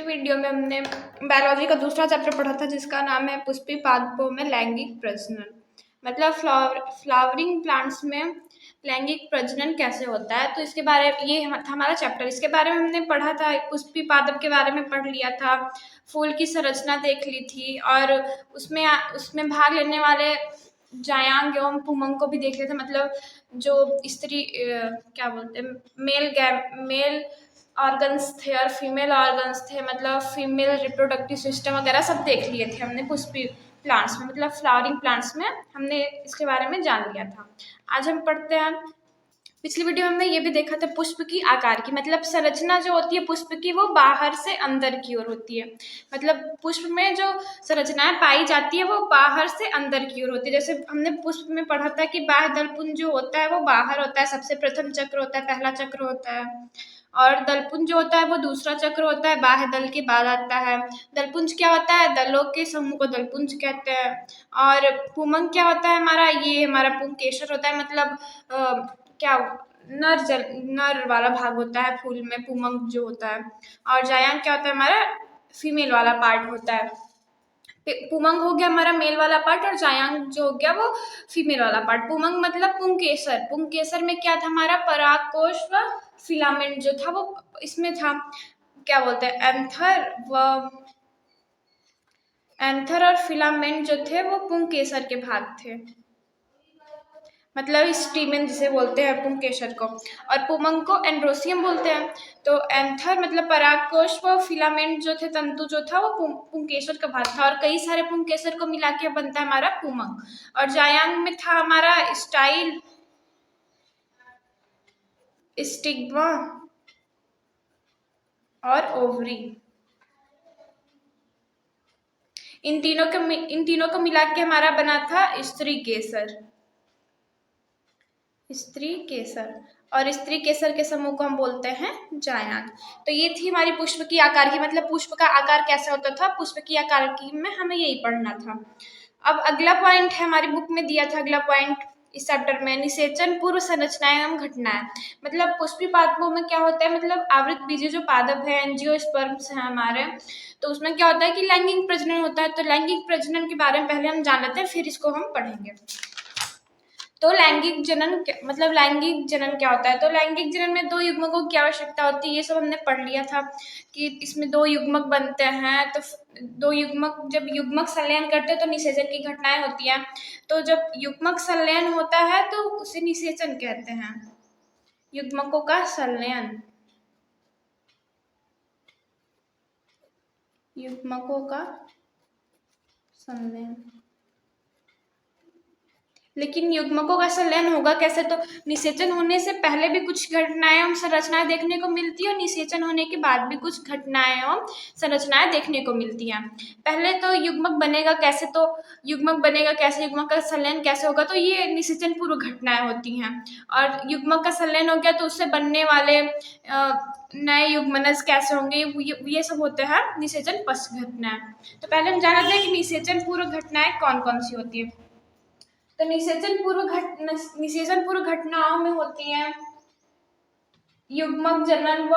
Video में हमने biology का दूसरा चैप्टर पढ़ा था जिसका नाम है पुष्पी पादपों में लैंगिक प्रजनन। मतलब फ्लावरिंग प्लांट्स में लैंगिक प्रजनन कैसे होता है, तो इसके बारे ये हमारा चैप्टर, इसके बारे में हमने पढ़ा था। पुष्पी पादप के बारे में पढ़ लिया था, फूल की संरचना देख ली थी और उसमें भाग लेने वाले जायांग एवं पुमंग को भी देख लिया था। मतलब जो स्त्री क्या बोलते हैं, मेल ऑर्गन्स थे और फीमेल ऑर्गन्स थे, मतलब फीमेल रिप्रोडक्टिव सिस्टम वगैरह सब देख लिए थे हमने पुष्पी प्लांट्स में, मतलब फ्लावरिंग प्लांट्स में हमने इसके बारे में जान लिया था। आज हम पढ़ते हैं, पिछली वीडियो में हमने ये भी देखा था पुष्प की आकार की, मतलब संरचना जो होती है पुष्प की वो बाहर से अंदर की ओर होती है। मतलब पुष्प में जो संरचनाएं पाई जाती है वो बाहर से अंदर की ओर होती है। जैसे हमने पुष्प में पढ़ा था कि बाह्य दलपुंज जो होता है वो बाहर होता है, सबसे प्रथम चक्र होता है, पहला चक्र होता है। और दलपुंज जो होता है वो दूसरा चक्र होता है, बाह्य दल के बाद आता है। दलपुंज क्या होता है, दलों के समूह को दलपुंज कहते हैं। और पुमंग क्या होता है हमारा, ये हमारा पुंकेसर होता है, मतलब क्या नर वाला भाग होता है फूल में पुमंग जो होता है। और जायांग क्या होता है, हमारा फीमेल वाला पार्ट होता है। पुमंग हो गया हमारा मेल वाला पार्ट और जायांग जो हो गया वो फीमेल वाला पार्ट। पुमंग मतलब पुंकेसर, पुंकेसर में क्या था हमारा परागकोश व फिलामेंट जो था वो इसमें था, क्या बोलते हैं एंथर और फिलामेंट जो थे वो पुंकेसर के भाग थे, मतलब स्टीमेन जिसे बोलते हैं पुंकेसर को। और पुमंग को एंड्रोसियम बोलते हैं। तो एंथर मतलब परागकोश व फिलामेंट जो थे, तंतु जो था वो पुंकेसर का भाग था और कई सारे पुंकेसर को मिला के बनता है हमारा पुमंग। और जायांग में था हमारा स्टिग्मा और ओवरी। इन तीनों को मिला के हमारा बना था स्त्री केसर। स्त्री केसर और स्त्री केसर के समूह को हम बोलते हैं जायांग। तो ये थी हमारी पुष्प की आकार की, मतलब पुष्प का आकार कैसे होता था, पुष्प की आकार की में हमें यही पढ़ना था। अब अगला पॉइंट है, हमारी बुक में दिया था अगला पॉइंट इस चैप्टर में, निषेचन पूर्व संरचनाएं एवं घटनाएं। मतलब पुष्पी पादपों में क्या होता है, मतलब आवृत बीजी जो पादप है, एंजियोस्पर्म्स है हमारे, तो उसमें क्या होता है कि लैंगिक प्रजनन होता है। तो लैंगिक प्रजनन के बारे में पहले हम जान लेते हैं, फिर इसको हम पढ़ेंगे। तो लैंगिक जनन मतलब लैंगिक जनन क्या होता है, तो लैंगिक जनन में दो युग्मकों की आवश्यकता होती है, ये सब हमने पढ़ लिया था कि इसमें दो युग्मक बनते हैं। तो दो युग्मक जब युग्मक संलयन करते हैं तो निषेचन की घटनाएं होती हैं। तो जब युग्मक संलयन होता है तो उसे निषेचन कहते हैं, युग्मकों का संलयन, युग्मकों का संलयन। लेकिन युग्मकों का संलयन होगा कैसे, तो निषेचन होने से पहले भी कुछ घटनाएं एवं संरचनाएं देखने को मिलती है और निषेचन होने के बाद भी कुछ घटनाएं एवं संरचनाएं देखने को मिलती हैं। पहले तो युग्मक बनेगा कैसे, तो युग्मक बनेगा कैसे, युग्मक का संलयन कैसे होगा, तो ये निषेचन पूर्व घटनाएं होती हैं। और युग्मक का संलयन हो गया तो उससे बनने वाले नए युग्मनज कैसे होंगे, ये सब होते हैं निषेचन पश्च घटनाएं। तो पहले हम जानते हैं कि निषेचन पूर्व घटनाएं कौन कौन सी होती है। तो निषेचन पूर्व घटनाओं में होती हैं युग्मक जनन व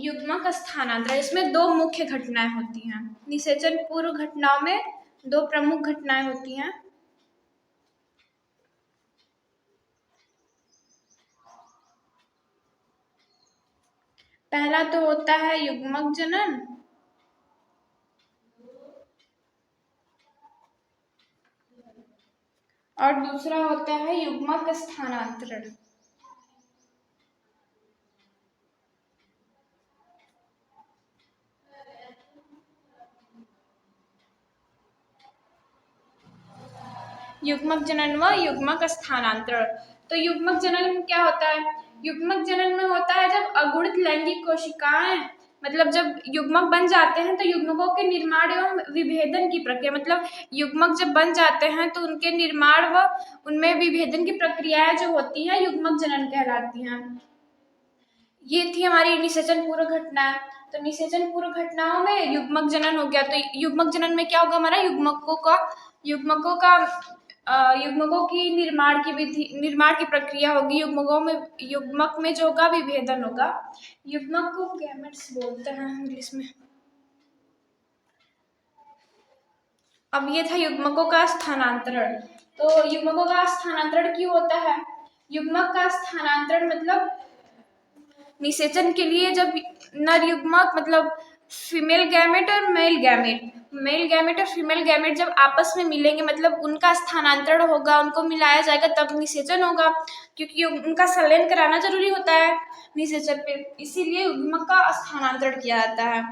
युग्मक स्थानांतरण। इसमें दो मुख्य घटनाएं होती हैं। निषेचन पूर्व घटनाओं में दो प्रमुख घटनाएं होती हैं। पहला तो होता है युग्मक जनन और दूसरा होता है युग्मक स्थानांतरण। युग्मक जनन व युग्मक स्थानांतरण। तो युग्मक जनन में क्या होता है, युग्मक जनन में होता है जब अगुणित लैंगिक कोशिकाएं, मतलब जब युग्मक बन जाते हैं तो युग्मकों के निर्माण एवं विभेदन की प्रक्रिया, मतलब युग्मक जब बन जाते हैं तो उनके निर्माण व उनमें विभेदन की प्रक्रियाएं जो होती हैं युग्मक जनन कहलाती हैं। ये थी हमारी निषेचन पूर्व घटना। तो निषेचन पूर्व घटनाओं में युग्मक जनन हो गया, तो युग्मक जनन में क्या होगा हमारा, युग्मकों की निर्माण की प्रक्रिया होगी। युग्मक में जो होगा विभेदन होगा। युग्मक को गैमेट्स बोलते हैं इंग्लिश में। अब ये था युग्मकों का स्थानांतरण। तो युग्मकों का स्थानांतरण क्यों होता है? युग्मक का स्थानांतरण मतलब निषेचन के लिए जब नर युग्मक मतलब फीमेल गैमेट और मेल गैमेट और फीमेल गैमेट जब आपस में मिलेंगे मतलब उनका स्थानांतरण होगा, उनको मिलाया जाएगा तब निषेचन होगा, क्योंकि उनका संलयन कराना जरूरी होता है निषेचन पे, इसीलिए युग्मक का स्थानांतरण किया जाता है।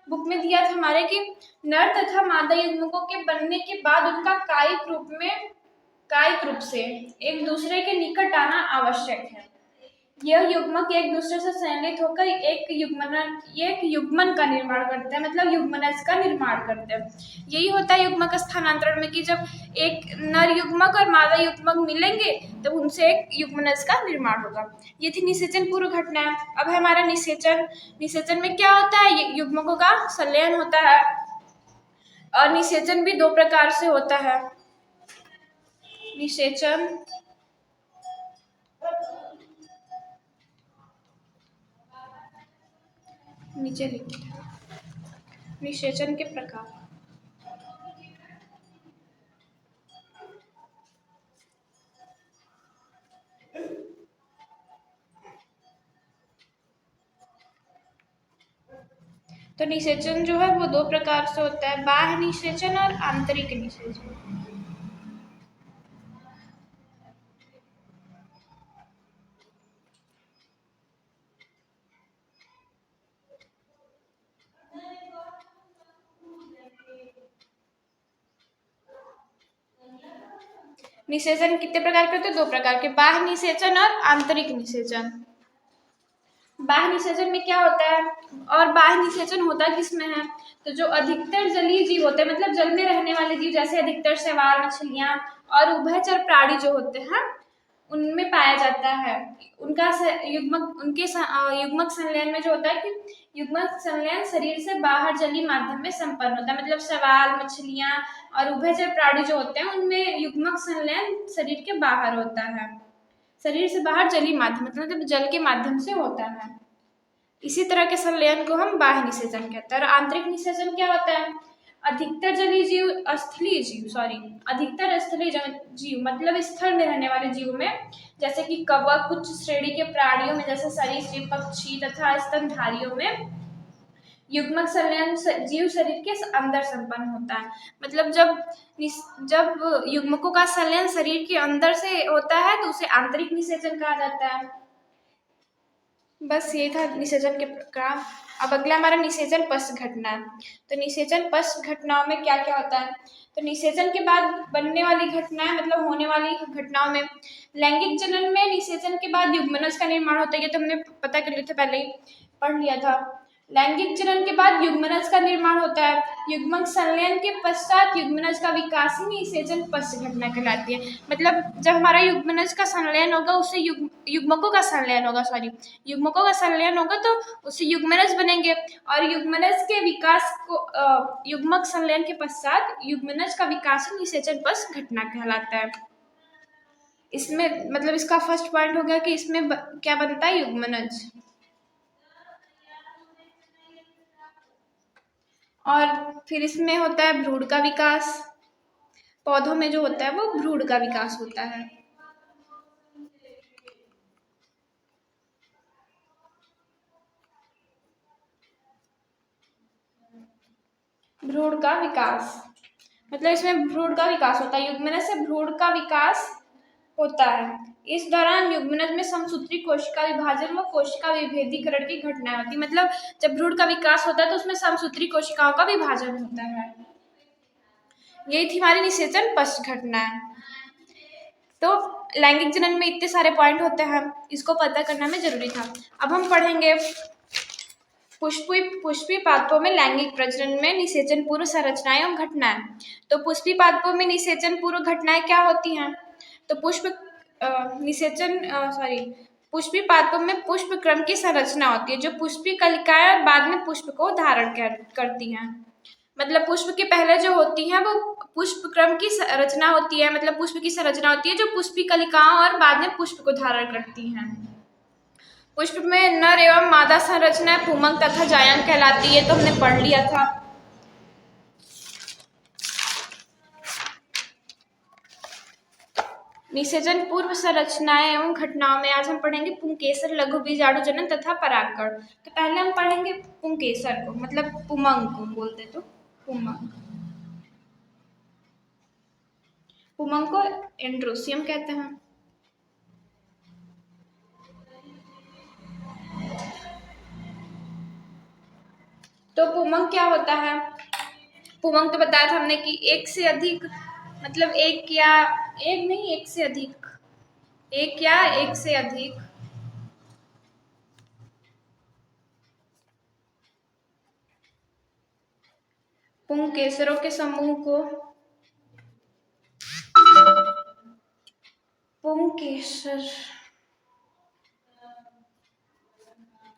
बुक में दिया था हमारे कि नर तथा मादा युग्मकों के बनने के बाद उनका कायिक रूप से एक दूसरे के निकट आना आवश्यक है। यह युग्मक एक दूसरे से संयोजित होकर एक युग्मन का निर्माण करते हैं, मतलब युग्मनज का निर्माण करते हैं। यही होता है युग्मक स्थानांतरण में कि जब एक नर युग्मक और मादा युग्मक मिलेंगे तो उनसे एक युग्मनज का निर्माण होगा। ये थी निषेचन पूर्व घटना। अब है हमारा निषेचन। निषेचन में क्या होता है? युग्मकों का संलयन होता है और निषेचन भी दो प्रकार से होता है। निषेचन नीचे लिखिए निषेचन के प्रकार। तो निषेचन जो है वो दो प्रकार से होता है, बाह्य निषेचन और आंतरिक निषेचन। निषेचन कितने प्रकार के होते हैं? दो प्रकार के, बाह्य निषेचन और आंतरिक निषेचन। बाह्य निषेचन में क्या होता है और बाह्य निषेचन होता किसमें है? तो जो अधिकतर जलीय जीव होते हैं मतलब जल में रहने वाले जीव, जैसे अधिकतर शैवाल, मछलियां और उभयचर प्राणी जो होते हैं उनमें पाया जाता है। उनका युग्मक संलयन में जो होता है कि युग्मक संलयन शरीर से बाहर जलीय माध्यम में संपन्न होता है, मतलब शैवाल, मछलियां और उभयचर प्राणी जो होते हैं उनमें युग्मक संलयन शरीर के बाहर होता है, शरीर से बाहर जलीय माध्यम मतलब जल के माध्यम से होता है। इसी तरह के संलयन को हम बाह्य निषेचन कहते हैं। और आंतरिक निषेचन क्या होता है? अधिकतर स्थलीय जीव मतलब स्थल में रहने वाले जीव में, जैसे कि कवक, कुछ श्रेणी के प्राणियों में जैसे सरीसृप, पक्षी तथा स्तनधारियों में युग्मक संलयन जीव शरीर के अंदर संपन्न होता है। मतलब जब युग्मकों का संलयन शरीर के अंदर से होता है तो उसे आंतरिक निषेचन कहा जाता है। बस ये था निषेचन के प्रकार। अब अगला हमारा निषेचन पश्च घटना है। तो निषेचन पश्च घटनाओं में क्या क्या होता है? तो निषेचन के बाद बनने वाली घटनाएं मतलब होने वाली घटनाओं में लैंगिक जनन में निषेचन के बाद युग्मनज का निर्माण होता है। ये तो हमने पता कर लिया था, पहले ही पढ़ लिया था। लैंगिक जनन के बाद युग्मनज का निर्माण होता है। युग्मक संलयन के पश्चात युग्मनज का विकास ही निषेचन पश्च घटना कहलाती है। मतलब जब हमारा युग्मनज का संलयन होगा उससे युग्मकों का संलयन होगा तो उससे युग्मनज बनेंगे और युग्मनज के विकास को युग्मक संलयन के पश्चात युग्मनज का विकास ही निषेचन पश्च घटना कहलाता है। इसमें मतलब इसका फर्स्ट पॉइंट हो गया कि इसमें क्या बनता है? युग्मनज। और फिर इसमें होता है भ्रूण का विकास। पौधों में जो होता है वो भ्रूण का विकास होता है। भ्रूण का विकास मतलब इसमें भ्रूण का विकास होता है। युग्मनज से भ्रूण का विकास होता है। इस दौरान युग्मनज में समसूत्री कोशिका विभाजन व कोशिका विभेदीकरण की घटनाएं होती है। मतलब जब भ्रूण का विकास होता है तो उसमें समसूत्री कोशिकाओं का विभाजन होता है। यही थी हमारी निषेचन पश्च घटनाएं। तो लैंगिक जनन में इतने सारे पॉइंट होते हैं, इसको पता करना में जरूरी था। अब हम पढ़ेंगे पुष्पी पादपों में लैंगिक प्रजनन में निषेचन पूर्व संरचनाएं एवं घटनाएं। तो पुष्पी पादपों में निषेचन पूर्व घटनाएं क्या होती हैं? तो पुष्पी पादपों में पुष्प क्रम की संरचना होती है जो पुष्पी कलिकाएं और बाद में पुष्प को धारण करती हैं। मतलब पुष्प के पहले जो होती हैं वो पुष्प क्रम की रचना होती है, मतलब पुष्प की संरचना होती है जो पुष्पी कलिकाओं और बाद में पुष्प को धारण करती हैं। पुष्प में नर एवं मादा संरचना पुंमक तथा जायंग कहलाती है, तो हमने पढ़ लिया था। निषेचन पूर्व संरचनाएं एवं घटनाओं में आज हम पढ़ेंगे पुंकेसर, लघु बीजाणु जनन तथा परागकण। तो पहले हम पढ़ेंगे पुंकेसर को, मतलब पुमंग को बोलते तो पुमंग। पुमंग को एंड्रोसियम कहते हैं। तो पुमंग क्या होता है? पुमंग तो बताया था हमने कि एक से अधिक, मतलब एक या एक नहीं, एक से अधिक, एक या एक से अधिक पुंकेसरों के समूह को पुंकेसर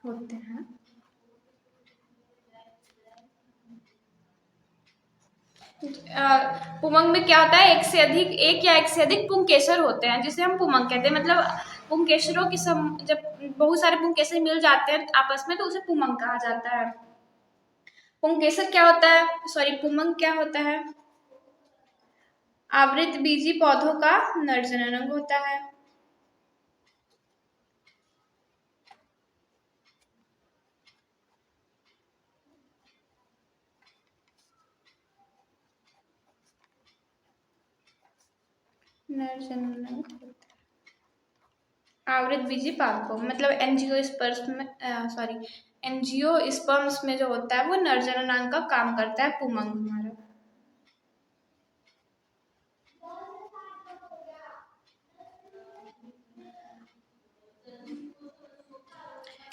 होते हैं। पुमंग में क्या होता है? एक या एक से अधिक पुंकेसर होते हैं, जिसे हम पुमंग कहते हैं। मतलब पुंकेसरों की जब बहुत सारे पुंकेसर मिल जाते हैं आपस में, तो उसे पुमंग कहा जाता है। पुंकेसर क्या होता है, सॉरी पुमंग क्या होता है? आवृत बीजी पौधों का नर जननांग होता है। नर जननांग आवृत बीजी पादपों, मतलब एंजियोस्पर्म्स में जो होता है वो नर जननांग का काम करता है पुमंग हमारा।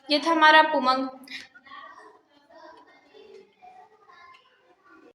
ये था हमारा पुमंग।